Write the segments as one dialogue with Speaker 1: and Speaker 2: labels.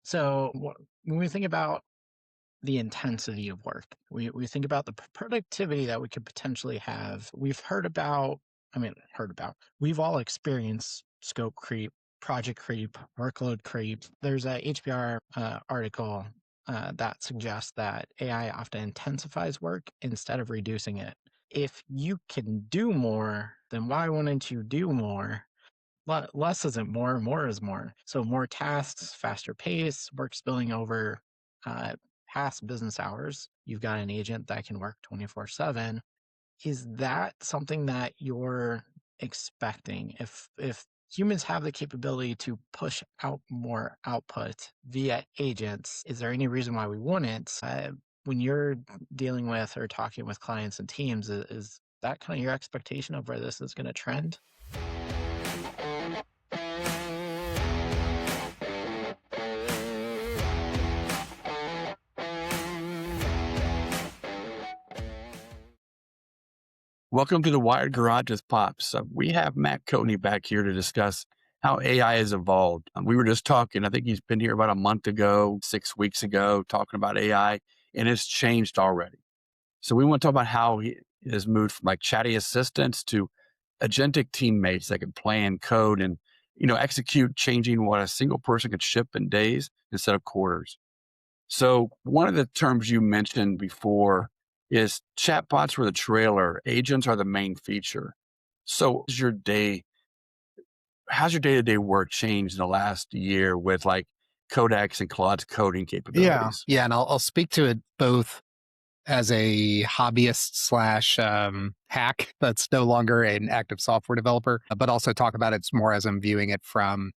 Speaker 1: So when we think about the intensity of work, we think about the productivity that we could potentially have. We've all experienced scope creep, project creep, workload creep. There's a HBR article that suggests that AI often intensifies work instead of reducing it. If you can do more, then why wouldn't you do more? Less isn't more, more is more. So more tasks, faster pace, work spilling over uh, past business hours. You've got an agent that can work 24/7. Is that something that you're expecting? If humans have the capability to push out more output via agents, is there any reason why we wouldn't? When you're dealing with or talking with clients and teams, is that kind of your expectation of where this is going to trend?
Speaker 2: Welcome to the Wired Garages Pops. We have Matt Coatney back here to discuss how AI has evolved. We were just talking, I think he's been here about a month ago, 6 weeks ago, talking about AI, and it's changed already. So we want to talk about how he has moved from like chatty assistants to agentic teammates that can plan, code, and execute, changing what a single person could ship in days instead of quarters. So one of the terms you mentioned before is chatbots were the trailer, agents are the main feature. So how's your day-to-day work changed in the last year with like Codex and Claude's coding
Speaker 3: Yeah.
Speaker 2: capabilities?
Speaker 3: Yeah. And I'll speak to it both as a hobbyist slash hack that's no longer an active software developer, but also talk about it more as I'm viewing it from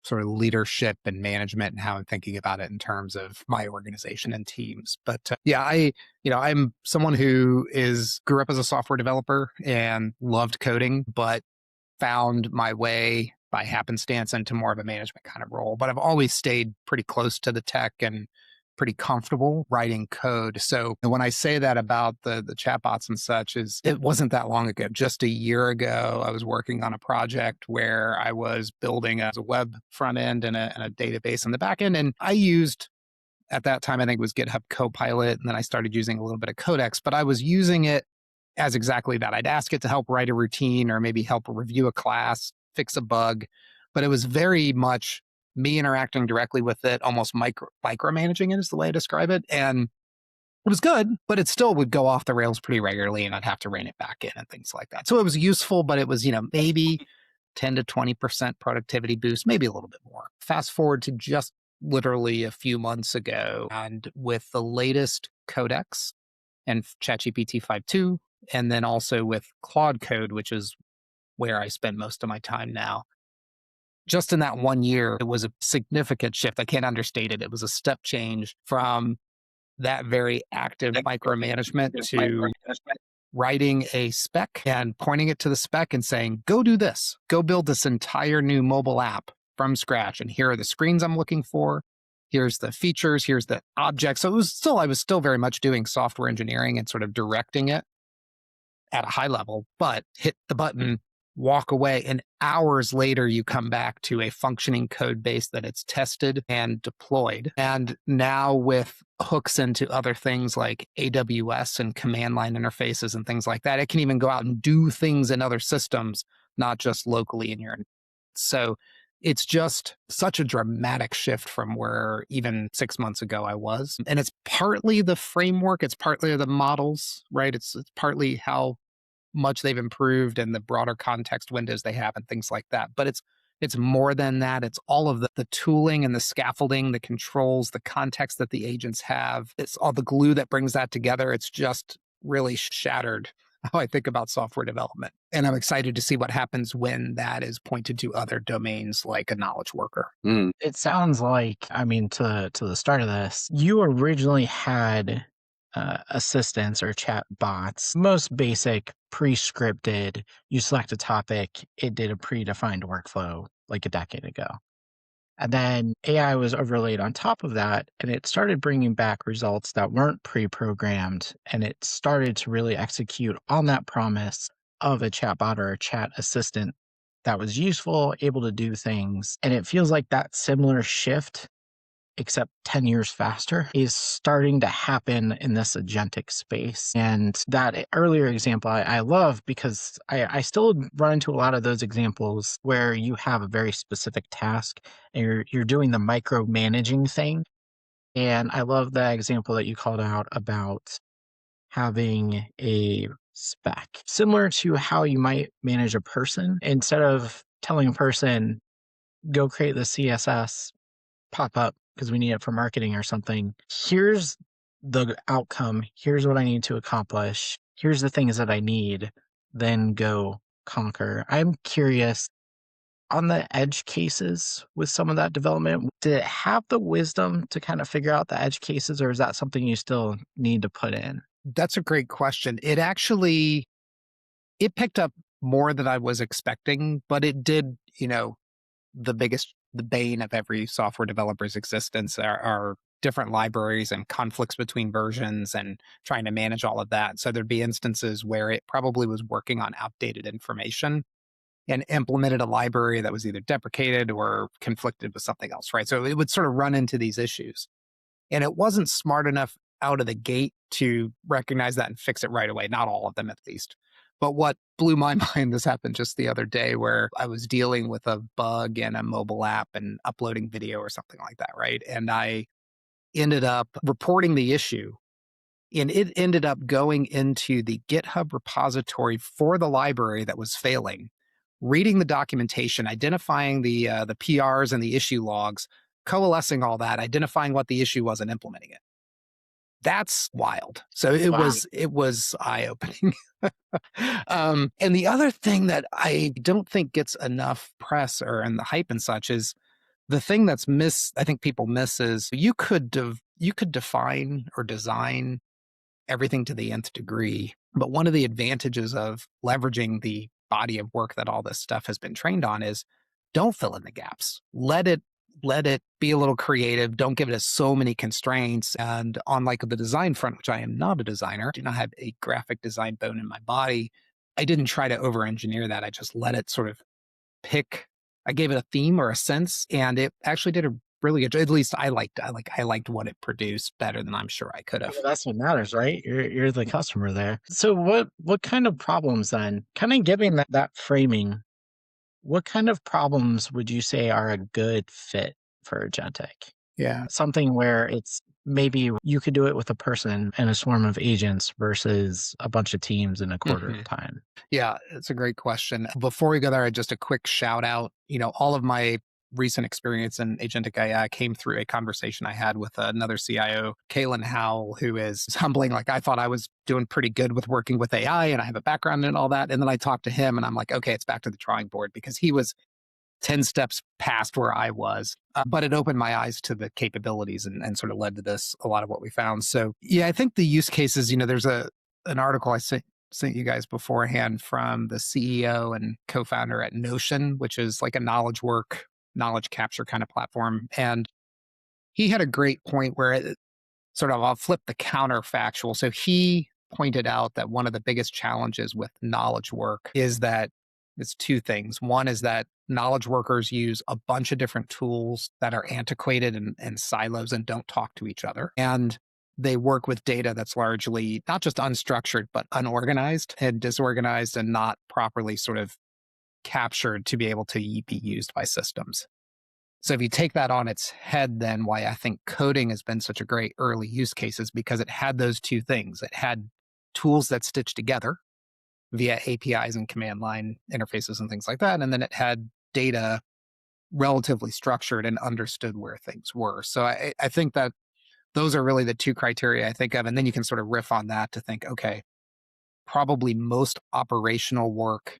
Speaker 3: sort of leadership and management and how I'm thinking about it in terms of my organization and teams. But yeah, I'm someone who grew up as a software developer and loved coding, but found my way by happenstance into more of a management kind of role. But I've always stayed pretty close to the tech and pretty comfortable writing code. So when I say that about the chatbots and such, is it wasn't that long ago. Just a year ago, I was working on a project where I was building a web front end and a database on the back end. And I used at that time, I think it was GitHub Copilot. And then I started using a little bit of Codex, but I was using it as exactly that. I'd ask it to help write a routine or maybe help review a class, fix a bug. But it was very much me interacting directly with it, almost micromanaging it is the way I describe it. And it was good, but it still would go off the rails pretty regularly and I'd have to rein it back in and things like that. So it was useful, but it was, maybe 10 to 20% productivity boost, maybe a little bit more. Fast forward to just literally a few months ago, and with the latest Codex and ChatGPT 5.2, and then also with Claude Code, which is where I spend most of my time now. Just in that 1 year, it was a significant shift. I can't understate it. It was a step change from that very active micromanagement to writing a spec and pointing it to the spec and saying, go do this, go build this entire new mobile app from scratch. And here are the screens I'm looking for. Here's the features. Here's the objects. So I was still very much doing software engineering and sort of directing it at a high level, but hit the button, walk away. And hours later, you come back to a functioning code base that it's tested and deployed. And now with hooks into other things like AWS and command line interfaces and things like that, it can even go out and do things in other systems, not just locally in your. So it's just such a dramatic shift from where even 6 months ago I was. And it's partly the framework, it's partly the models, right? It's partly how much they've improved and the broader context windows they have and things like that. But it's more than that. It's all of the tooling and the scaffolding, the controls, the context that the agents have. It's all the glue that brings that together. It's just really shattered how I think about software development. And I'm excited to see what happens when that is pointed to other domains like a knowledge worker.
Speaker 1: It sounds like, I mean, to the start of this, you originally had assistants or chat bots, most basic, pre-scripted. You select a topic, it did a predefined workflow like a decade ago. And then AI was overlaid on top of that, and it started bringing back results that weren't pre-programmed, and it started to really execute on that promise of a chatbot or a chat assistant that was useful, able to do things. And it feels like that similar shift except 10 years faster, is starting to happen in this agentic space. And that earlier example I love because I still run into a lot of those examples where you have a very specific task and you're doing the micromanaging thing. And I love the example that you called out about having a spec, similar to how you might manage a person. Instead of telling a person, go create the CSS pop up because we need it for marketing or something, here's the outcome, here's what I need to accomplish, here's the things that I need, then go conquer. I'm curious, on the edge cases with some of that development, did it have the wisdom to kind of figure out the edge cases, or is that something you still need to put in?
Speaker 3: That's a great question. It picked up more than I was expecting, but it did, the bane of every software developer's existence are different libraries and conflicts between versions and trying to manage all of that. So there'd be instances where it probably was working on outdated information and implemented a library that was either deprecated or conflicted with something else, right? So it would sort of run into these issues. And it wasn't smart enough out of the gate to recognize that and fix it right away. Not all of them, at least. But what blew my mind, this happened just the other day where I was dealing with a bug in a mobile app and uploading video or something like that, right? And I ended up reporting the issue. And it ended up going into the GitHub repository for the library that was failing, reading the documentation, identifying the PRs and the issue logs, coalescing all that, identifying what the issue was, and implementing it. That's wild. So
Speaker 1: Wow.
Speaker 3: it was eye opening. And the other thing that I don't think gets enough press or in the hype and such is the thing I think people miss is you could define or design everything to the nth degree. But one of the advantages of leveraging the body of work that all this stuff has been trained on is don't fill in the gaps. Let it be a little creative. Don't give it so many constraints. And on like the design front, which I am not a designer, do not have a graphic design bone in my body. I didn't try to over engineer that. I just let it sort of pick. I gave it a theme or a sense, and it actually did a really good job. At least I liked what it produced better than I'm sure I could have.
Speaker 1: Well, that's what matters, right? You're the customer there. So what kind of problems then? Kind of giving that framing, what kind of problems would you say are a good fit for agentic?
Speaker 3: Yeah.
Speaker 1: Something where it's maybe you could do it with a person and a swarm of agents versus a bunch of teams in a quarter of
Speaker 3: Mhm.
Speaker 1: time.
Speaker 3: Yeah, it's a great question. Before we go there, just a quick shout out. All of my recent experience in agentic AI came through a conversation I had with another CIO, Kaylin Howell, who is humbling. Like, I thought I was doing pretty good with working with AI and I have a background in all that. And then I talked to him and I'm like, okay, it's back to the drawing board because he was 10 steps past where I was. But it opened my eyes to the capabilities and sort of led to a lot of what we found. So, yeah, I think the use cases, there's an article I sent you guys beforehand from the CEO and co-founder at Notion, which is like a knowledge capture kind of platform. And he had a great point where I'll flip the counterfactual. So he pointed out that one of the biggest challenges with knowledge work is that it's two things. One is that knowledge workers use a bunch of different tools that are antiquated and silos and don't talk to each other. And they work with data that's largely not just unstructured, but unorganized and disorganized and not properly sort of captured to be able to be used by systems. So if you take that on its head, then why I think coding has been such a great early use case is because it had those two things. It had tools that stitch together via APIs and command line interfaces and things like that. And then it had data relatively structured and understood where things were. So I think that those are really the two criteria I think of. And then you can sort of riff on that to think, okay, probably most operational work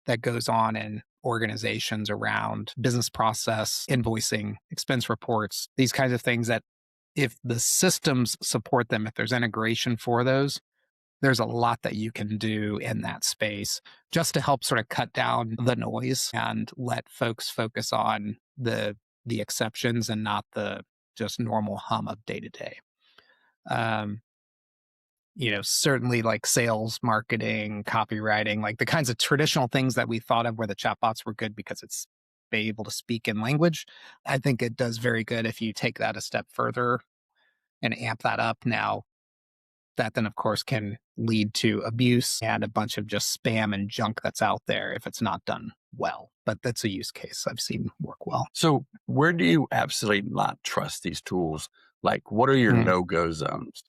Speaker 3: that goes on in organizations around business process, invoicing, expense reports, these kinds of things that if the systems support them, if there's integration for those, there's a lot that you can do in that space just to help sort of cut down the noise and let folks focus on the exceptions and not the just normal hum of day to day. Certainly like sales, marketing, copywriting, like the kinds of traditional things that we thought of where the chatbots were good because it's be able to speak in language. I think it does very good if you take that a step further and amp that up. Now, that then, of course, can lead to abuse and a bunch of just spam and junk that's out there if it's not done well. But that's a use case I've seen work well.
Speaker 2: So where do you absolutely not trust these tools? Like, what are your no-go zones?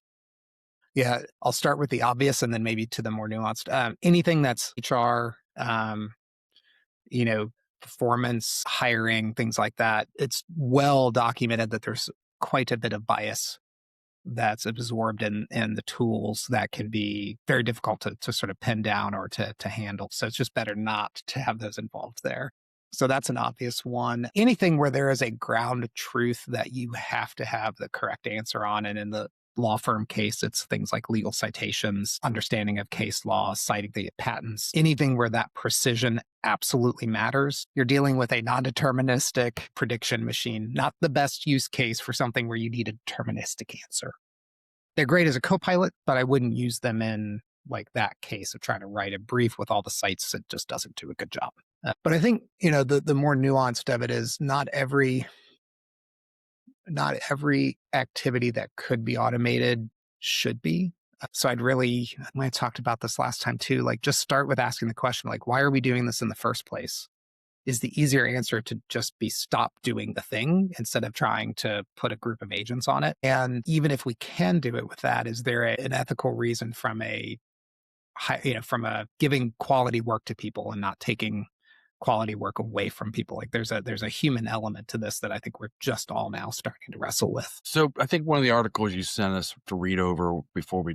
Speaker 3: Yeah, I'll start with the obvious and then maybe to the more nuanced. Anything that's HR, you know, performance, hiring, things like that. It's well documented that there's quite a bit of bias that's absorbed in the tools that can be very difficult to sort of pin down or to handle. So it's just better not to have those involved there. So that's an obvious one. Anything where there is a ground truth that you have to have the correct answer on. And in the law firm case, it's things like legal citations, understanding of case law, citing the patents, anything where that precision absolutely matters. You're dealing with a non-deterministic prediction machine, not the best use case for something where you need a deterministic answer. They're great as a co-pilot, but I wouldn't use them in like that case of trying to write a brief with all the sites. It just doesn't do a good job. But I think, the more nuanced of it is not every activity that could be automated should be. So I talked about this last time too, like just start with asking the question, like, why are we doing this in the first place? Is the easier answer to just be stop doing the thing instead of trying to put a group of agents on it? And even if we can do it with that, is there an ethical reason from from a giving quality work to people and not taking quality work away from people? Like there's a human element to this that I think we're just all now starting to wrestle with.
Speaker 2: So I think one of the articles you sent us to read over before we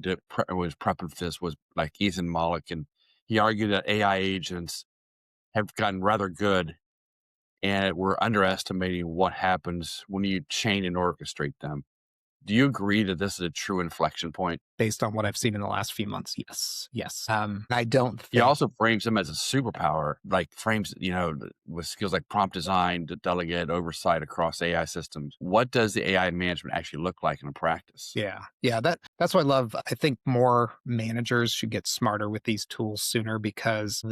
Speaker 2: was prepping for this was like Ethan Mollick, and he argued that AI agents have gotten rather good and we're underestimating what happens when you chain and orchestrate them. Do you agree that this is a true inflection point?
Speaker 3: Based on what I've seen in the last few months, yes. I don't
Speaker 2: He
Speaker 3: think
Speaker 2: also frames them as a superpower, like frames, with skills like prompt design, delegate oversight across AI systems. What does the AI management actually look like in practice?
Speaker 3: Yeah, that's what I love. I think more managers should get smarter with these tools sooner because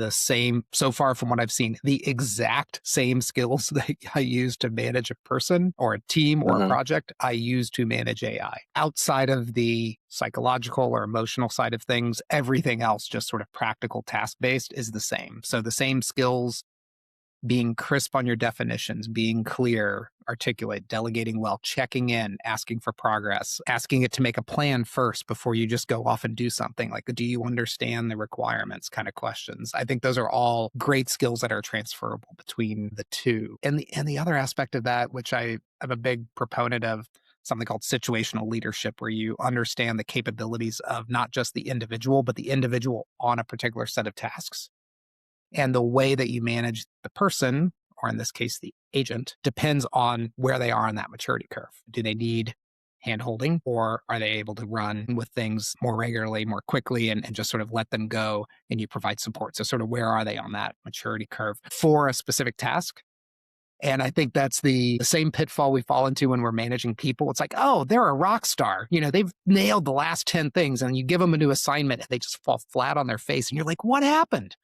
Speaker 3: so far from what I've seen, the exact same skills that I use to manage a person or a team or a project, I use to manage AI. Outside of the psychological or emotional side of things, everything else, just sort of practical task based, is the same. So the same skills, being crisp on your definitions, being clear, articulate, delegating well, checking in, asking for progress, asking it to make a plan first before you just go off and do something. Like, do you understand the requirements kind of questions? I think those are all great skills that are transferable between the two. And the other aspect of that, which I am a big proponent of, something called situational leadership, where you understand the capabilities of not just the individual, but the individual on a particular set of tasks. And the way that you manage the person, or in this case, the agent, depends on where they are on that maturity curve. Do they need handholding, or are they able to run with things more regularly, more quickly, and just sort of let them go and you provide support? So sort of where are they on that maturity curve for a specific task? And I think that's the same pitfall we fall into when we're managing people. It's like, oh, they're a rock star. They've nailed the last 10 things, and you give them a new assignment and they just fall flat on their face. And you're like, what happened?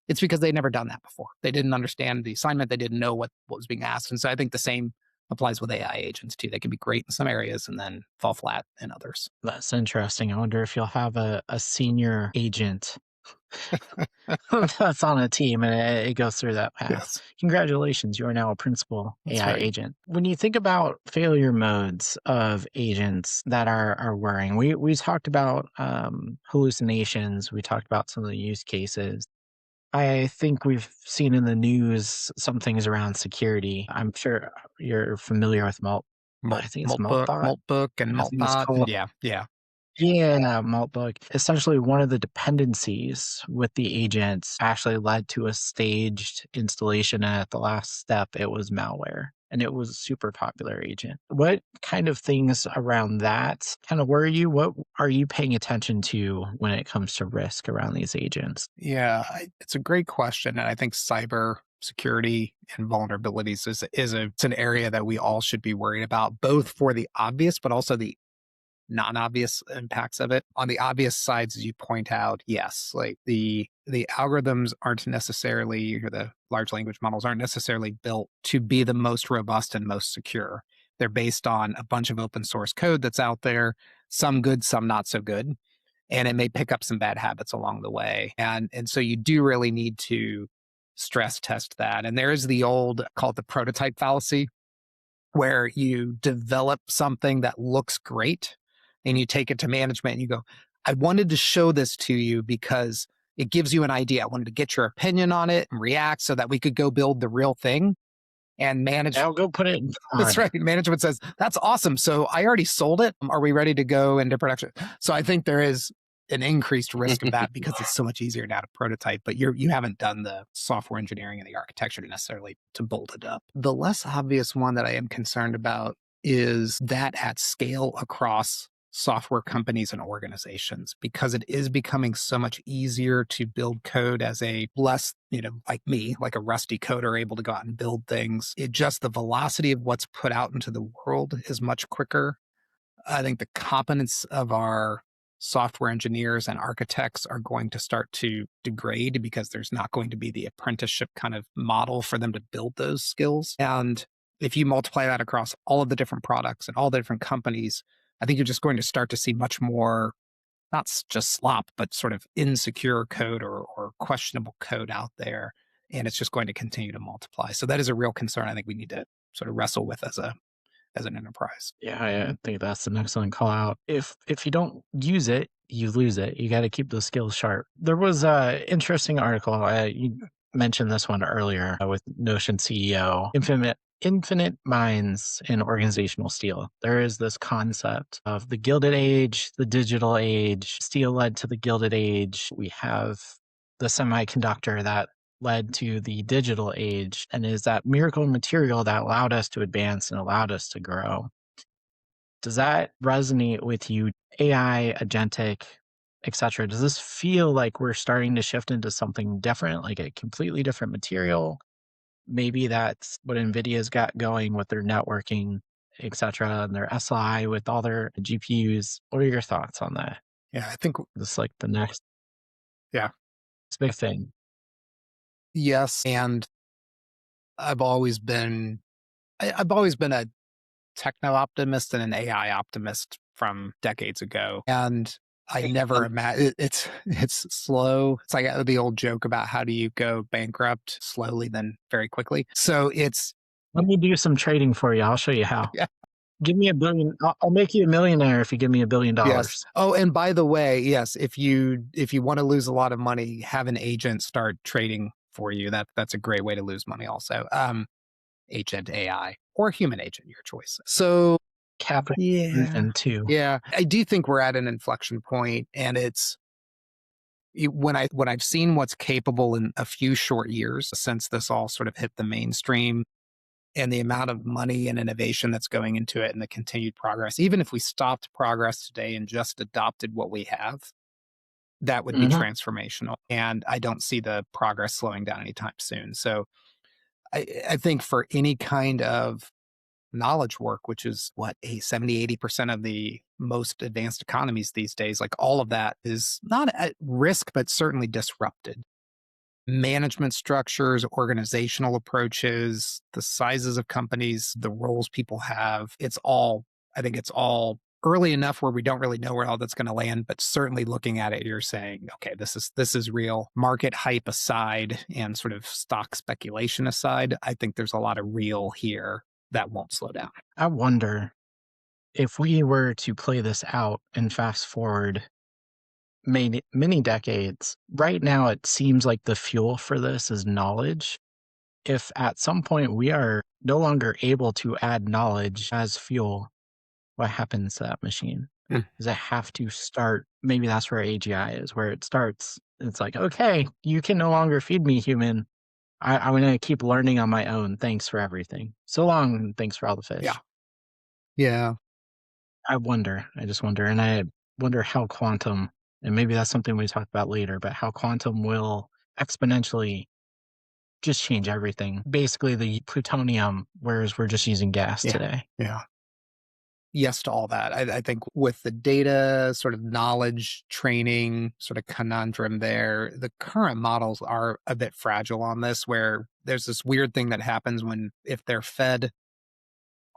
Speaker 3: It's because they'd never done that before. They didn't understand the assignment. They didn't know what was being asked. And so I think the same applies with AI agents too. They can be great in some areas and then fall flat in others.
Speaker 1: That's interesting. I wonder if you'll have a senior agent that's on a team and it goes through that path.
Speaker 3: Yes.
Speaker 1: Congratulations, you are now a principal
Speaker 3: That's
Speaker 1: AI
Speaker 3: right.
Speaker 1: agent. When you think about failure modes of agents that are worrying, we talked about hallucinations. We talked about some of the use cases. I think we've seen in the news some things around security. I'm sure you're familiar with I think it's Maltbot.
Speaker 3: Maltbook and
Speaker 1: I think it's
Speaker 3: Maltbot.
Speaker 1: called.
Speaker 3: Yeah.
Speaker 1: Yeah, Maltbook. Essentially, one of the dependencies with the agents actually led to a staged installation. And at the last step, it was malware. And it was a super popular agent. What kind of things around that kind of worry you? What are you paying attention to when it comes to risk around these agents?
Speaker 3: Yeah, it's a great question. And I think cyber security and vulnerabilities it's an area that we all should be worried about, both for the obvious, but also the non-obvious impacts of it. On the obvious sides, as you point out, yes, like the algorithms aren't necessarily, or the large language models aren't necessarily built to be the most robust and most secure. They're based on a bunch of open source code that's out there, some good, some not so good, and it may pick up some bad habits along the way. And so you do really need to stress test that. And there is the old, called the prototype fallacy, where you develop something that looks great and you take it to management and you go, I wanted to show this to you because it gives you an idea. I wanted to get your opinion on it and react so that we could go build the real thing. And
Speaker 1: I'll go put it in
Speaker 3: that's
Speaker 1: prod.
Speaker 3: right. Management says, that's awesome. So I already sold it. Are we ready to go into production? So I think there is an increased risk of that because it's so much easier now to prototype, but you haven't done the software engineering and the architecture to necessarily to bolt it up. The less obvious one that I am concerned about is that at scale across software companies and organizations, because it is becoming so much easier to build code as a less, like me, like a rusty coder able to go out and build things. It just, the velocity of what's put out into the world is much quicker. I think the competence of our software engineers and architects are going to start to degrade because there's not going to be the apprenticeship kind of model for them to build those skills. And if you multiply that across all of the different products and all the different companies, I think you're just going to start to see much more, not just slop, but sort of insecure code or questionable code out there. And it's just going to continue to multiply. So that is a real concern I think we need to sort of wrestle with as an enterprise.
Speaker 1: Yeah, I think that's an excellent call out. If you don't use it, you lose it. You got to keep those skills sharp. There was a interesting article. You mentioned this one earlier with Notion CEO, infinite minds in organizational steel. There is this concept of the Gilded Age, the digital age. Steel led to the Gilded Age. We have the semiconductor that led to the digital age and is that miracle material that allowed us to advance and allowed us to grow. Does that resonate with you? AI, agentic, etc. Does this feel like we're starting to shift into something different, like a completely different material? Maybe that's what NVIDIA's got going with their networking, etc., and their SI with all their GPUs. What are your thoughts on that?
Speaker 3: Yeah, I think,
Speaker 1: This like the next
Speaker 3: yeah,
Speaker 1: big thing.
Speaker 3: yes. And I've always been, I've always been a techno optimist and an AI optimist from decades ago. And I never imagine it's slow. It's like the old joke about how do you go bankrupt slowly, then very quickly. So it's,
Speaker 1: Let me do some trading for you. I'll show you how.
Speaker 3: yeah,
Speaker 1: Give me $1 billion. I'll make you a millionaire if you give me $1 billion.
Speaker 3: yes. Oh, and by the way, yes, if you want to lose a lot of money, have an agent start trading for you. That's a great way to lose money also. Agent AI or human agent, your choice. So
Speaker 1: Capital
Speaker 3: yeah,
Speaker 1: too.
Speaker 3: yeah, I do think we're at an inflection point, and it's when I've seen what's capable in a few short years since this all sort of hit the mainstream, and the amount of money and innovation that's going into it, and the continued progress. Even if we stopped progress today and just adopted what we have, that would be
Speaker 1: Mhm.
Speaker 3: transformational. And I don't see the progress slowing down anytime soon. So I think for any kind of knowledge work, which is what, a 70-80% of the most advanced economies these days, like all of that is not at risk, but certainly disrupted. Management structures, organizational approaches, the sizes of companies, the roles people have, I think it's all early enough where we don't really know where all that's going to land, but certainly looking at it, you're saying, okay, this is real. Market hype aside and sort of stock speculation aside, I think there's a lot of real here that won't slow down.
Speaker 1: I wonder if we were to play this out and fast forward many decades. Right now, it seems like the fuel for this is knowledge. If at some point we are no longer able to add knowledge as fuel, what happens to that machine?
Speaker 3: Mm.
Speaker 1: Does it have to start? Maybe that's where AGI is, where it starts. It's like, okay, you can no longer feed me, human. I'm going to keep learning on my own. Thanks for everything. So long, and thanks for all the fish.
Speaker 3: Yeah. Yeah.
Speaker 1: I just wonder. And I wonder how quantum, and maybe that's something we talk about later, but how quantum will exponentially just change everything. Basically, the plutonium, whereas we're just using gas
Speaker 3: Yeah.
Speaker 1: today.
Speaker 3: Yeah. yes to all that. I think with the data sort of knowledge training sort of conundrum there, the current models are a bit fragile on this, where there's this weird thing that happens when if they're fed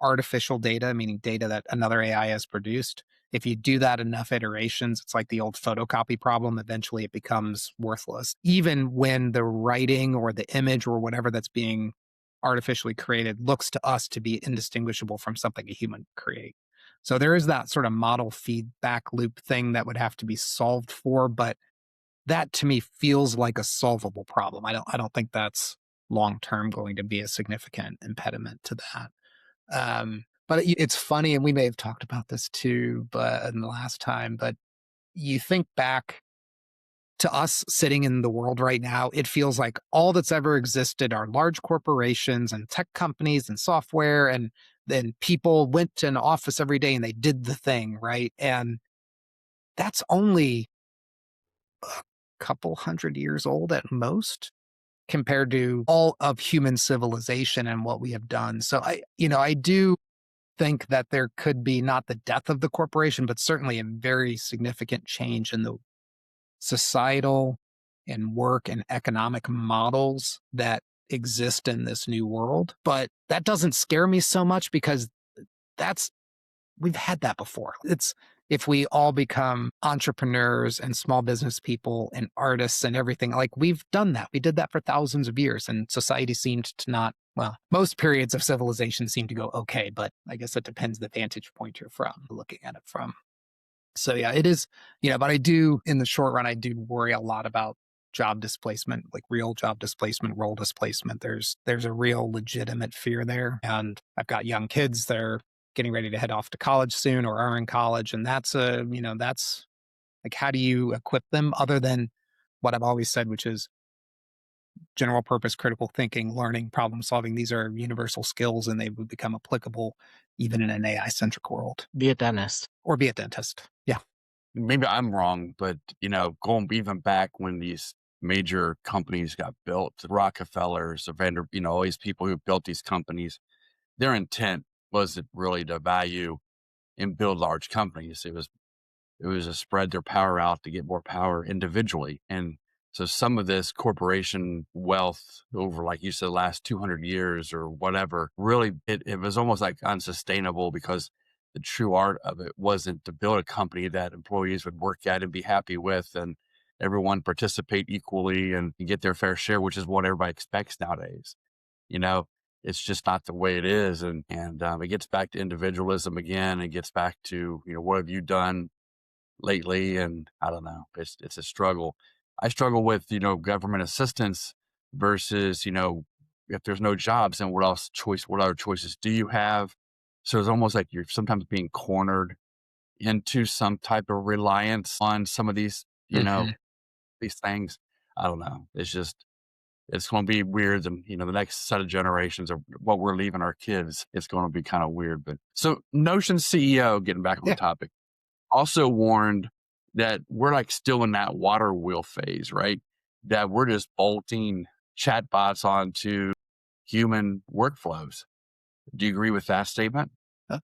Speaker 3: artificial data, meaning data that another AI has produced. If you do that enough iterations, it's like the old photocopy problem. Eventually it becomes worthless. Even when the writing or the image or whatever that's being artificially created looks to us to be indistinguishable from something a human would create. So there is that sort of model feedback loop thing that would have to be solved for, but that to me feels like a solvable problem. I don't think that's long term going to be a significant impediment to that. But it's funny, and we may have talked about this too, but in the last time, but you think back to us sitting in the world right now, it feels like all that's ever existed are large corporations and tech companies and software, and then people went to an office every day and they did the thing, right? And that's only a couple hundred years old at most compared to all of human civilization and what we have done. So I do think that there could be not the death of the corporation, but certainly a very significant change in the societal and work and economic models that exist in this new world. But that doesn't scare me so much because that's we've had that before. It's if we all become entrepreneurs and small business people and artists and everything, like we've done that. We did that for thousands of years and society seemed to not, well, most periods of civilization seem to go okay, but I guess it depends the vantage point you're from, looking at it from. So yeah, it is, but I do in the short run, I do worry a lot about job displacement, like real job displacement, role displacement. There's a real legitimate fear there. And I've got young kids that are getting ready to head off to college soon or are in college. And that's like, how do you equip them other than what I've always said, which is general purpose, critical thinking, learning, problem solving. These are universal skills and they would become applicable even in an AI centric world.
Speaker 1: Be a dentist.
Speaker 3: Or be a dentist. Yeah.
Speaker 2: Maybe I'm wrong, but going even back when these major companies got built, the Rockefellers, the all these people who built these companies, their intent wasn't really to value and build large companies. It was to spread their power out to get more power individually. And so some of this corporation wealth over, like you said, the last 200 years or whatever, really, it was almost like unsustainable because the true art of it wasn't to build a company that employees would work at and be happy with and everyone participate equally and get their fair share, which is what everybody expects nowadays. You know, it's just not the way it is. And it gets back to individualism again. It gets back to, what have you done lately? And I don't know, it's a struggle. I struggle with, government assistance versus, if there's no jobs, then what other choices do you have? So it's almost like you're sometimes being cornered into some type of reliance on some of these,
Speaker 3: Mhm.
Speaker 2: these things. I don't know. It's going to be weird. And, the next set of generations of what we're leaving our kids, it's going to be kind of weird. But so Notion CEO, getting back on the
Speaker 3: Yeah.
Speaker 2: topic, also warned that we're like still in that water wheel phase, right? That we're just bolting chatbots onto human workflows. Do you agree with that statement?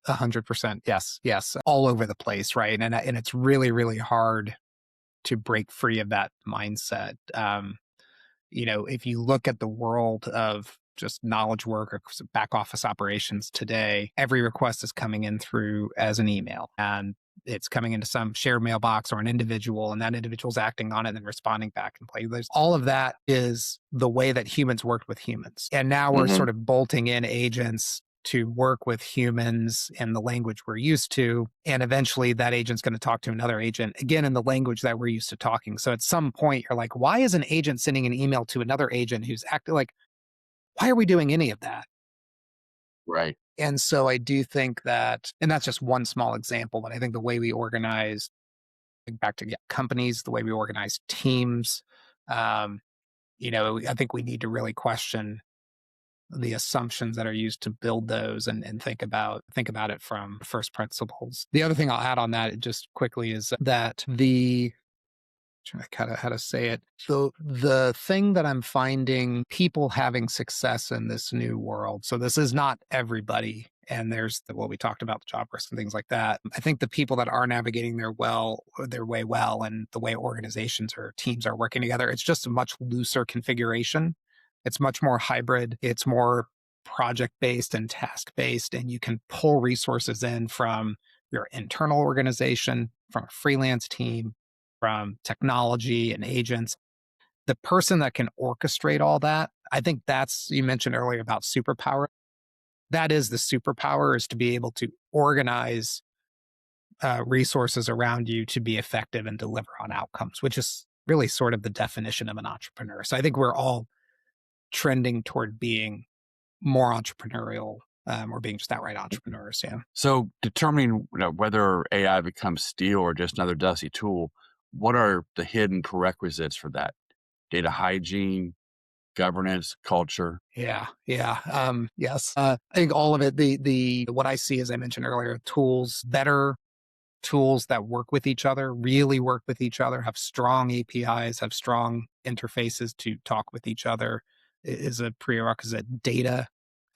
Speaker 3: 100%. Yes. Yes. All over the place. Right. And it's really, really hard to break free of that mindset. If you look at the world of just knowledge work or back office operations today, every request is coming in through as an email and it's coming into some shared mailbox or an individual, and that individual's acting on it and then responding back and play. There's all of that is the way that humans worked with humans. And now we're
Speaker 2: Mm-hmm.
Speaker 3: sort of bolting in agents to work with humans in the language we're used to. And eventually that agent's going to talk to another agent again in the language that we're used to talking. So at some point you're like, why is an agent sending an email to another agent who's acting like, why are we doing any of that?
Speaker 2: Right.
Speaker 3: And so I do think that, and that's just one small example, but I think the way we organize, back to companies, the way we organize teams, um, I think we need to really question the assumptions that are used to build those and think about it from first principles. The other thing I'll add on that just quickly is that trying to kind of how to say it. So the thing that I'm finding people having success in this new world. So this is not everybody And there's what we talked about, the job risk and things like that. I think the people that are navigating their way well, and the way organizations or teams are working together, it's just a much looser configuration. It's much more hybrid. It's more project based and task based, and you can pull resources in from your internal organization, from a freelance team, from technology and agents. The person that can orchestrate all that, I think that's, you mentioned earlier about superpower. That is the superpower, is to be able to organize resources around you to be effective and deliver on outcomes, which is really sort of the definition of an entrepreneur. So I think we're all trending toward being more entrepreneurial, or being just outright entrepreneurs. Yeah.
Speaker 2: So determining whether AI becomes steel or just another dusty tool, what are the hidden prerequisites for that? Data hygiene, governance, culture?
Speaker 3: Yeah, yeah. Yes. I think all of it. The what I see, as I mentioned earlier, tools, better tools that work with each other, really work with each other, have strong APIs, have strong interfaces to talk with each other, is a prerequisite. Data,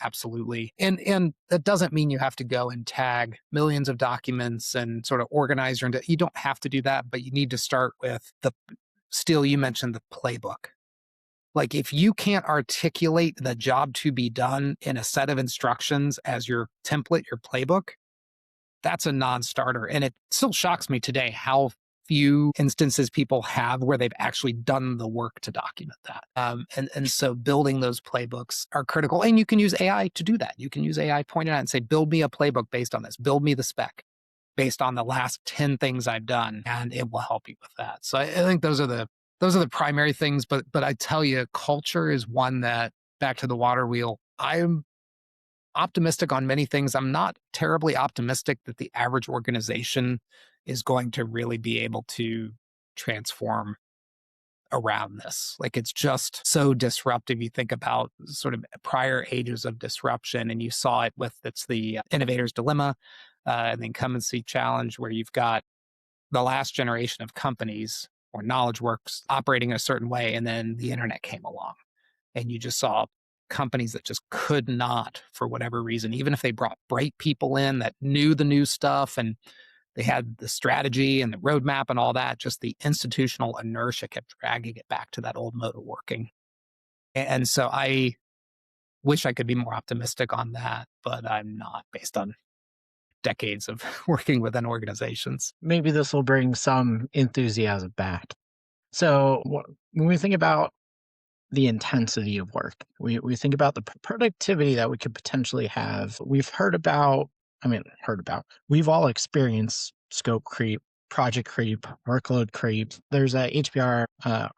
Speaker 3: absolutely. And that doesn't mean you have to go and tag millions of documents and sort of organize your. You don't have to do that, but you need to start with the. Still, you mentioned the playbook. Like, if you can't articulate the job to be done in a set of instructions as your template, your playbook, that's a non-starter. And it still shocks me today how few instances people have where they've actually done the work to document that. And so building those playbooks are critical. And you can use AI to do that. You can use AI, point it out and say, build me a playbook based on this. Build me the spec based on the last 10 things I've done, and it will help you with that. So I think those are the primary things. But I tell you, culture is one that, back to the water wheel, I'm optimistic on many things. I'm not terribly optimistic that the average organization is going to really be able to transform around this. Like, it's just so disruptive. You think about sort of prior ages of disruption, and you saw it with, it's the innovator's dilemma, and the incumbency challenge, where you've got the last generation of companies or knowledge works operating a certain way, and then the internet came along, and you just saw companies that just could not, for whatever reason, even if they brought bright people in that knew the new stuff and they had the strategy and the roadmap and all that, just the institutional inertia kept dragging it back to that old mode of working. And so I wish I could be more optimistic on that, but I'm not, based on decades of working within organizations.
Speaker 1: Maybe this will bring some enthusiasm back. So when we think about the intensity of work, we think about the productivity that we could potentially have. We've all experienced scope creep, project creep, workload creep. There's a HBR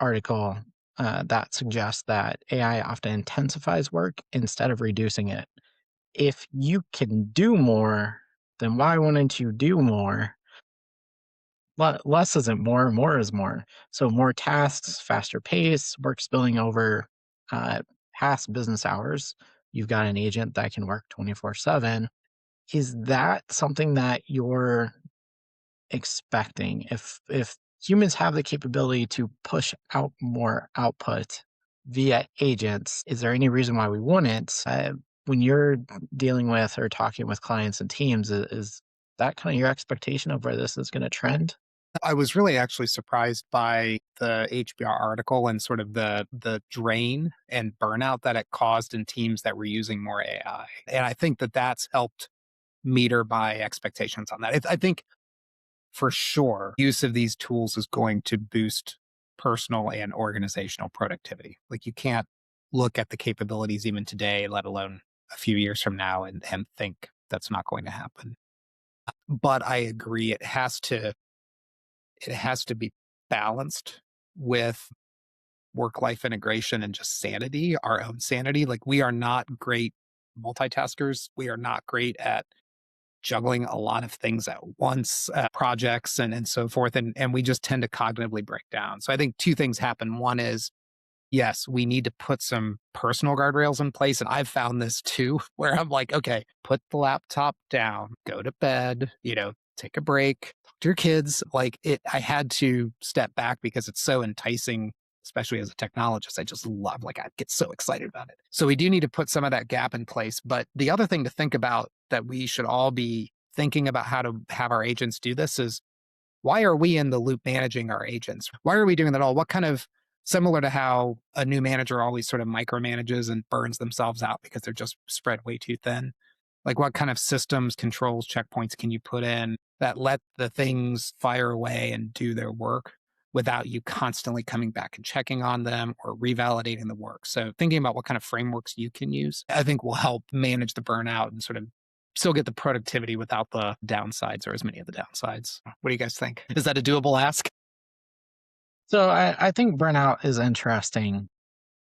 Speaker 1: article that suggests that AI often intensifies work instead of reducing it. If you can do more, then why wouldn't you do more? Less isn't more, more is more. So more tasks, faster pace, work spilling over uh, past business hours. You've got an agent that can work 24/7. Is that something that you're expecting? If humans have the capability to push out more output via agents, is there any reason why we wouldn't? When you're dealing with or talking with clients and teams, is that kind of your expectation of where this is going to trend?
Speaker 3: I was really actually surprised by the HBR article and sort of the drain and burnout that it caused in teams that were using more AI. And I think that that's helped meter my expectations on that. I think for sure use of these tools is going to boost personal and organizational productivity. Like, you can't look at the capabilities even today, let alone a few years from now, and think that's not going to happen. But I agree, it has to be balanced with work life integration and just sanity, our own sanity. Like, we are not great multitaskers. We are not great at juggling a lot of things at once, projects and so forth. And we just tend to cognitively break down. So I think two things happen. One is, yes, we need to put some personal guardrails in place. And I've found this too, where I'm like, okay, put the laptop down, go to bed, take a break, talk to your kids. Like, I had to step back because it's so enticing, especially as a technologist. I just love, like, I get so excited about it. So we do need to put some of that gap in place. But the other thing to think about that we should all be thinking about how to have our agents do this is, why are we in the loop managing our agents? Why are we doing that all? What kind of, similar to how a new manager always sort of micromanages and burns themselves out because they're just spread way too thin? Like, what kind of systems, controls, checkpoints can you put in that let the things fire away and do their work without you constantly coming back and checking on them or revalidating the work? So thinking about what kind of frameworks you can use, I think, will help manage the burnout and sort of still get the productivity without the downsides, or as many of the downsides. What do you guys think? Is that a doable ask?
Speaker 1: So I think burnout is interesting.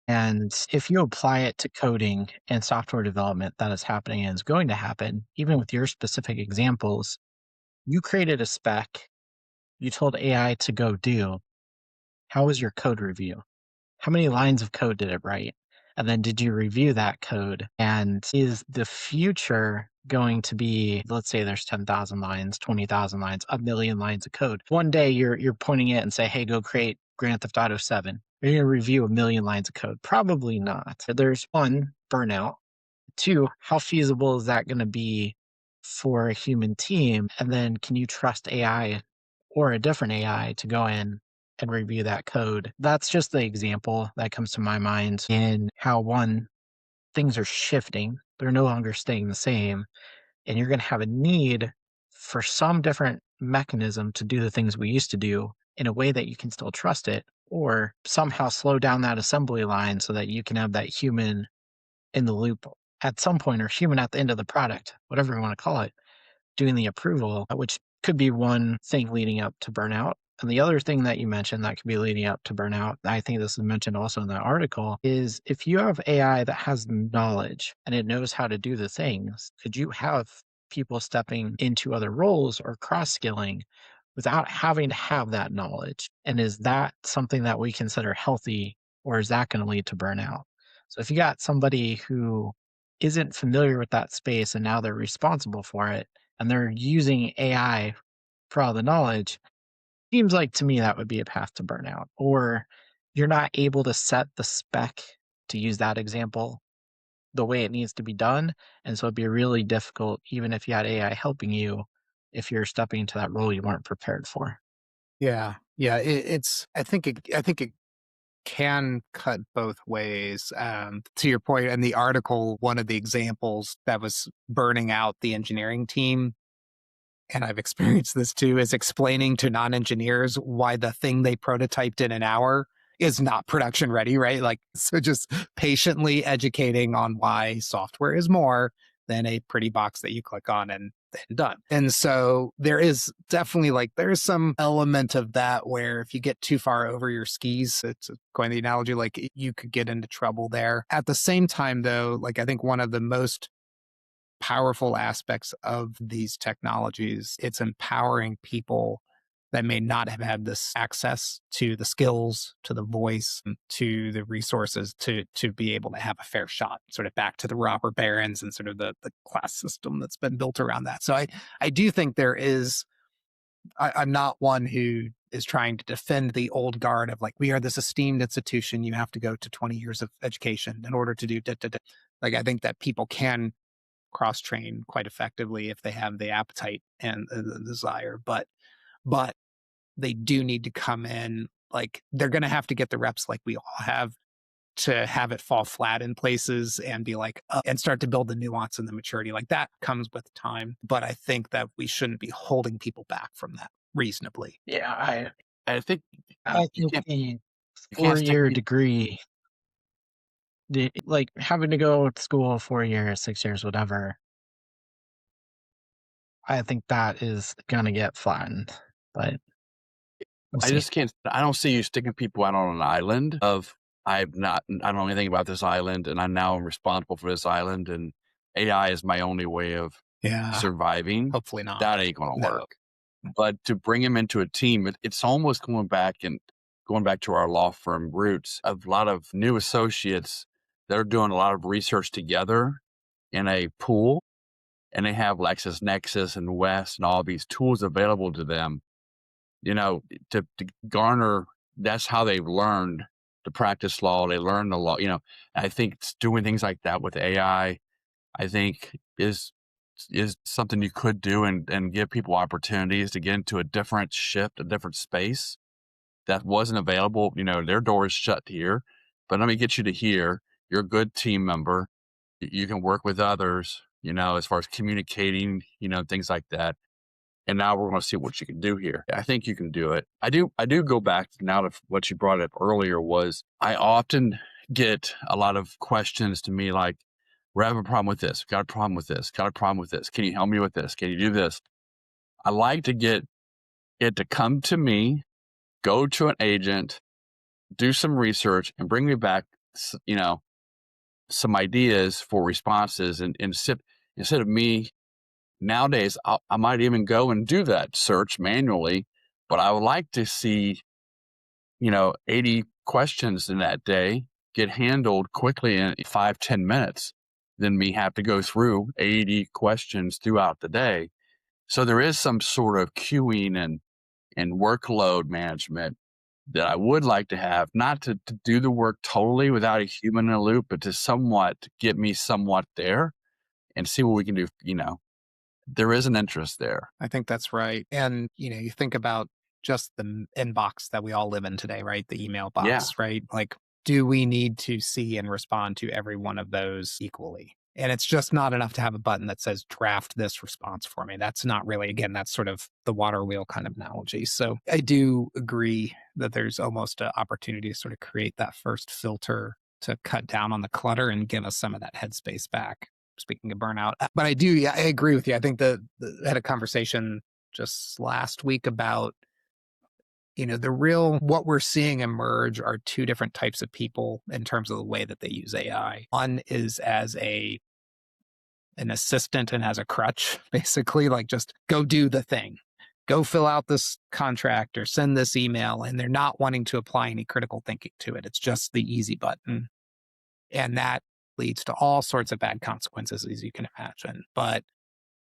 Speaker 1: And if you apply it to coding and software development that is happening and is going to happen, even with your specific examples, you created a spec, you told AI to go do. How was your code review? How many lines of code did it write? And then did you review that code? And is the future going to be, let's say there's 10,000 lines, 20,000 lines, a million lines of code. One day you're pointing it and say, hey, go create Grand Theft Auto 7. Are you going to review a million lines of code? Probably not. There's one, burnout. Two, how feasible is that going to be for a human team? And then can you trust AI or a different AI to go in and review that code? That's just the example that comes to my mind in how, one, things are shifting. They're no longer staying the same. And you're going to have a need for some different mechanism to do the things we used to do in a way that you can still trust it, or somehow slow down that assembly line so that you can have that human in the loop at some point, or human at the end of the product, whatever you want to call it, doing the approval, which could be one thing leading up to burnout. And the other thing that you mentioned that could be leading up to burnout, I think this is mentioned also in that article, is if you have AI that has knowledge and it knows how to do the things, could you have people stepping into other roles or cross skilling without having to have that knowledge? And is that something that we consider healthy, or is that going to lead to burnout? So if you got somebody who isn't familiar with that space and now they're responsible for it and they're using AI for all the knowledge, seems like to me that would be a path to burnout. Or you're not able to set the spec, to use that example, the way it needs to be done. And so it'd be really difficult, even if you had AI helping you, if you're stepping into that role you weren't prepared for.
Speaker 3: Yeah, yeah. It's. I think it can cut both ways. To your point, in the article, one of the examples that was burning out the engineering team, and I've experienced this too, is explaining to non-engineers why the thing they prototyped in an hour is not production ready, right? Like, so just patiently educating on why software is more than a pretty box that you click on and then done. And so there is definitely, like, there's some element of that where if you get too far over your skis, it's going the analogy, like, you could get into trouble there. At the same time, though, like, I think one of the most powerful aspects of these technologies, it's empowering people that may not have had this access to the skills, to the voice, to the resources to be able to have a fair shot, sort of back to the robber barons and sort of the class system that's been built around that. So I do think there is, I'm not one who is trying to defend the old guard of, like, we are this esteemed institution, you have to go to 20 years of education in order to do da, da, da. Like, I think that people can cross train quite effectively if they have the appetite and the desire, but they do need to come in, like, they're going to have to get the reps, like we all have, to have it fall flat in places and be like, and start to build the nuance and the maturity. Like, that comes with time, but I think that we shouldn't be holding people back from that reasonably.
Speaker 1: Yeah,
Speaker 2: I think
Speaker 1: I
Speaker 2: you
Speaker 1: think
Speaker 2: can't
Speaker 1: the
Speaker 2: you can't stick
Speaker 1: 4-year
Speaker 2: pe
Speaker 1: degree, like having to go to school 4 years, 6 years, whatever, I think that is gonna get flattened, but we'll
Speaker 2: I
Speaker 1: see.
Speaker 2: just can't I don't see you sticking people out on an island of, I don't know anything about this island, and I'm now responsible for this island, and AI is my only way of
Speaker 3: Yeah,
Speaker 2: surviving.
Speaker 3: hopefully not.
Speaker 2: That ain't gonna
Speaker 3: No.
Speaker 2: work. But to bring him into a team, it's almost going back to our law firm roots of a lot of new associates that are doing a lot of research together in a pool, and they have LexisNexis and West and all these tools available to them, you know, to garner. That's how they've learned to practice law. They learn the law. I think doing things like that with AI, I think is something you could do and give people opportunities to get into a different shift, a different space that wasn't available. Their door is shut here, but let me get you to here. You're a good team member. You can work with others, as far as communicating, things like that. And now we're going to see what you can do here. I think you can do it. I do go back now to what you brought up earlier was I often get a lot of questions to me like, we're having a problem with this, got a problem with this, got a problem with this. Can you help me with this? Can you do this? I like to get it to come to me, go to an agent, do some research and bring me back, some ideas for responses. And instead of me nowadays, I might even go and do that search manually, but I would like to see, 80 questions in that day get handled quickly in 5-10 minutes than me have to go through 80 questions throughout the day. So there is some sort of queuing and workload management that I would like to have, not to do the work totally without a human in the loop, but to somewhat get me somewhat there and see what we can do. There is an interest there.
Speaker 3: I think that's right. And, you think about just the inbox that we all live in today, right? The email box,
Speaker 2: Yeah.
Speaker 3: right? Like, do we need to see and respond to every one of those equally? And it's just not enough to have a button that says draft this response for me. That's not really, again, that's sort of the water wheel kind of analogy. So I do agree that there's almost an opportunity to sort of create that first filter to cut down on the clutter and give us some of that headspace back. Speaking of burnout, but I agree with you. I think I had a conversation just last week about, what we're seeing emerge are two different types of people in terms of the way that they use AI. One is as an assistant and as a crutch, basically, like just go do the thing, go fill out this contract or send this email. And they're not wanting to apply any critical thinking to it. It's just the easy button. And that leads to all sorts of bad consequences, as you can imagine. But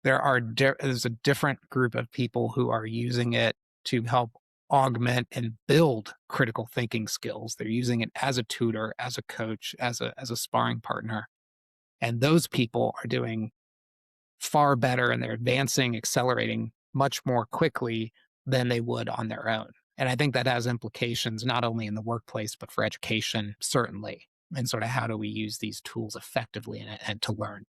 Speaker 3: there's a different group of people who are using it to help augment and build critical thinking skills. They're using it as a tutor, as a coach, as a sparring partner. And those people are doing far better and they're advancing, accelerating much more quickly than they would on their own. And I think that has implications not only in the workplace, but for education, certainly. And sort of how do we use these tools effectively and to learn.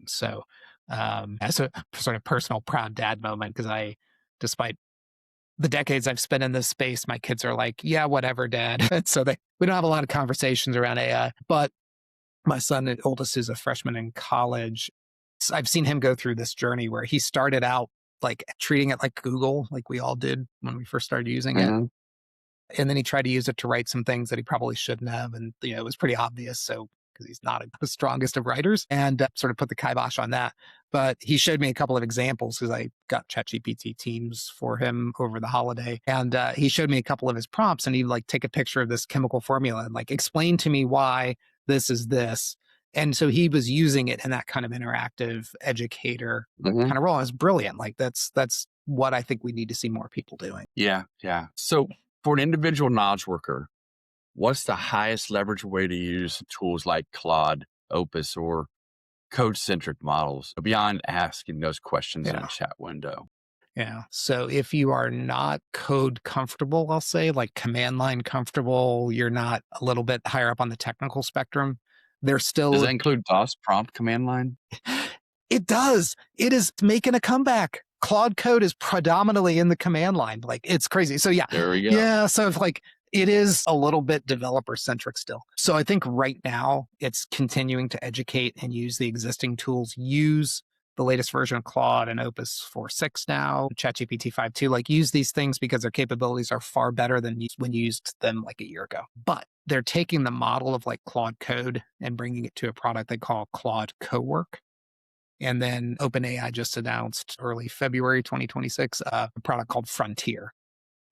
Speaker 3: So as a sort of personal proud dad moment, because despite the decades I've spent in this space, my kids are like, yeah, whatever, dad. And so we don't have a lot of conversations around AI, but my son, the oldest, is a freshman in college. So I've seen him go through this journey where he started out like treating it like Google, like we all did when we first started using it. And then he tried to use it to write some things that he probably shouldn't have. And, it was pretty obvious. So, because he's not the strongest of writers, and sort of put the kibosh on that. But he showed me a couple of examples because I got ChatGPT Teams for him over the holiday. And he showed me a couple of his prompts and he'd like take a picture of this chemical formula and like explain to me why this is this. And so he was using it in that kind of interactive educator kind of role. It's brilliant. Like that's what I think we need to see more people doing.
Speaker 2: Yeah. Yeah. So for an individual knowledge worker, what's the highest leverage way to use tools like Claude, Opus, or code-centric models beyond asking those questions in a chat window?
Speaker 3: Yeah. So if you are not code comfortable, I'll say like command line comfortable, you're not a little bit higher up on the technical spectrum, there's still...
Speaker 2: Does that include DOS prompt command line?
Speaker 3: It does. It is making a comeback. Claude Code is predominantly in the command line. Like it's crazy. So yeah.
Speaker 2: There we go.
Speaker 3: Yeah. So if like it is a little bit developer centric still. So I think right now it's continuing to educate and use the existing tools, use the latest version of Claude and Opus 4.6 now, ChatGPT-5.2, like use these things because their capabilities are far better than when you used them like a year ago. But they're taking the model of like Claude Code and bringing it to a product they call Claude Cowork. And then OpenAI just announced early February 2026 a product called Frontier.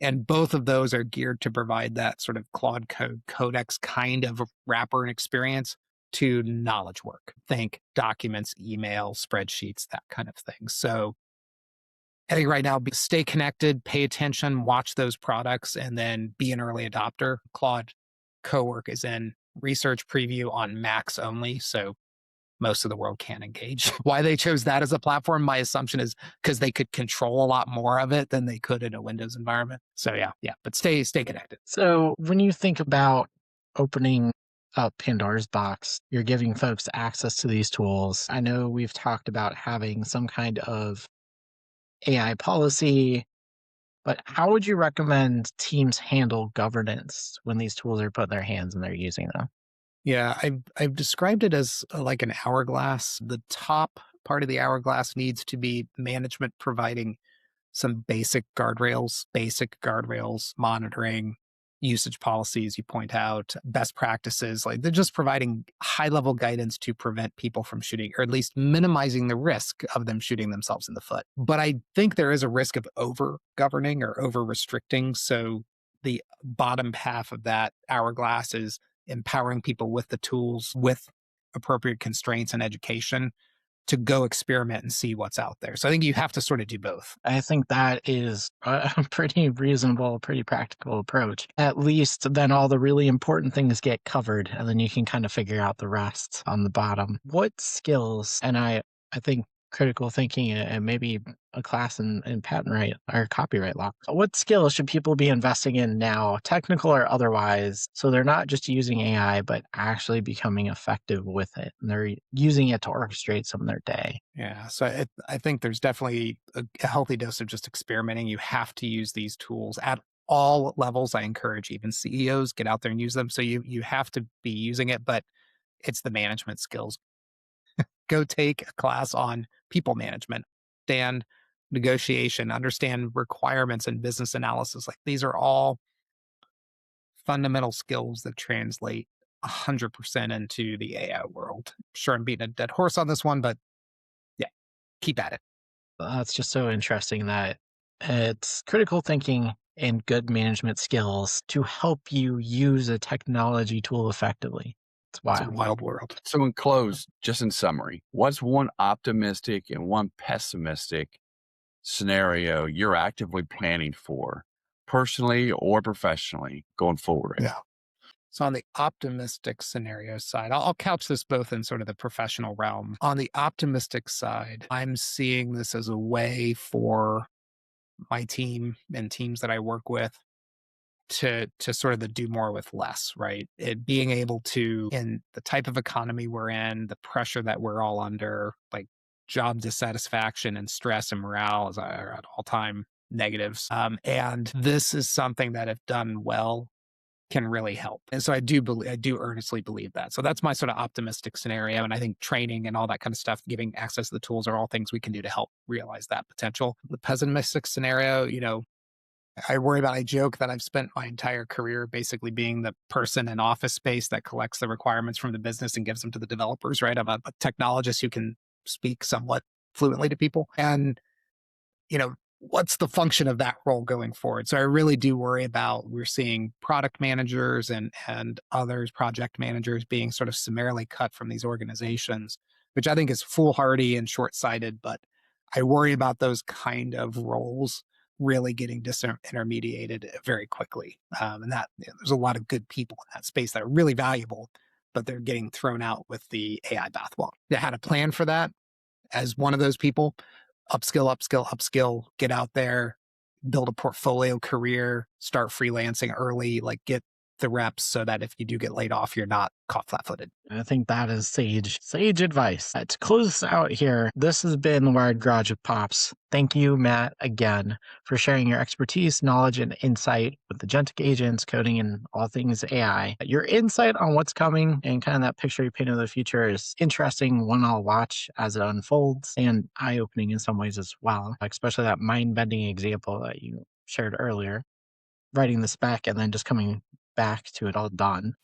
Speaker 3: And both of those are geared to provide that sort of Claude Code Codex kind of wrapper and experience to knowledge work. Think documents, email, spreadsheets, that kind of thing. So I think right now, stay connected, pay attention, watch those products, and then be an early adopter. Claude Cowork is in research preview on Macs only, so most of the world can't engage. Why they chose that as a platform, my assumption is because they could control a lot more of it than they could in a Windows environment. So yeah, but stay connected.
Speaker 1: So when you think about opening up Pandora's box, you're giving folks access to these tools. I know we've talked about having some kind of AI policy, but how would you recommend teams handle governance when these tools are put in their hands and they're using them?
Speaker 3: Yeah, I've described it as like an hourglass. The top part of the hourglass needs to be management providing some basic guardrails, monitoring, usage policies, you point out, best practices. Like they're just providing high level guidance to prevent people from shooting, or at least minimizing the risk of them shooting themselves in the foot. But I think there is a risk of over governing or over restricting. So the bottom half of that hourglass is empowering people with the tools, with appropriate constraints and education to go experiment and see what's out there. So I think you have to sort of do both.
Speaker 1: I think that is a pretty reasonable, pretty practical approach. At least then all the really important things get covered, and then you can kind of figure out the rest on the bottom. What skills, and I think critical thinking and maybe a class in patent right or copyright law, what skills should people be investing in now, technical or otherwise, so they're not just using AI, but actually becoming effective with it, and they're using it to orchestrate some of their day?
Speaker 3: Yeah. So I think there's definitely a healthy dose of just experimenting. You have to use these tools at all levels. I encourage even CEOs get out there and use them. So you have to be using it, but it's the management skills. Go take a class on people management, understand negotiation, understand requirements and business analysis. Like these are all fundamental skills that translate 100% into the AI world. Sure, I'm beating a dead horse on this one, but yeah, keep at it.
Speaker 1: That's just so interesting that it's critical thinking and good management skills to help you use a technology tool effectively. It's
Speaker 3: It's a
Speaker 1: wild.
Speaker 3: wild world.
Speaker 2: So in close, just in summary, what's one optimistic and one pessimistic scenario you're actively planning for, personally or professionally, going forward?
Speaker 3: Yeah. So on the optimistic scenario side, I'll couch this both in sort of the professional realm. On the optimistic side, I'm seeing this as a way for my team and teams that I work with to sort of the do more with less, right? It being able to, in the type of economy we're in, the pressure that we're all under, like job dissatisfaction and stress and morale are at all time negatives. And this is something that, if done well, can really help. And so I do earnestly believe that. So that's my sort of optimistic scenario. And I think training and all that kind of stuff, giving access to the tools are all things we can do to help realize that potential. The pessimistic scenario, I joke that I've spent my entire career basically being the person in office space that collects the requirements from the business and gives them to the developers, right? I'm a technologist who can speak somewhat fluently to people. And what's the function of that role going forward? So I really do worry about, we're seeing product managers and others, project managers being sort of summarily cut from these organizations, which I think is foolhardy and short-sighted, but I worry about those kind of roles really getting disintermediated very quickly. And that there's a lot of good people in that space that are really valuable, but they're getting thrown out with the AI bathwater. They had a plan for that as one of those people. Upskill, get out there, build a portfolio career, start freelancing early, like get the reps so that if you do get laid off, you're not caught flat-footed.
Speaker 1: I think that is sage advice. To close us out here, this has been the Wired Garage with Pops. Thank you, Matt, again, for sharing your expertise, knowledge, and insight with agentic agents, coding, and all things AI. Your insight on what's coming and kind of that picture you paint of the future is interesting, one I'll watch as it unfolds, and eye-opening in some ways as well, especially that mind-bending example that you shared earlier, writing the spec and then just coming back to it all done.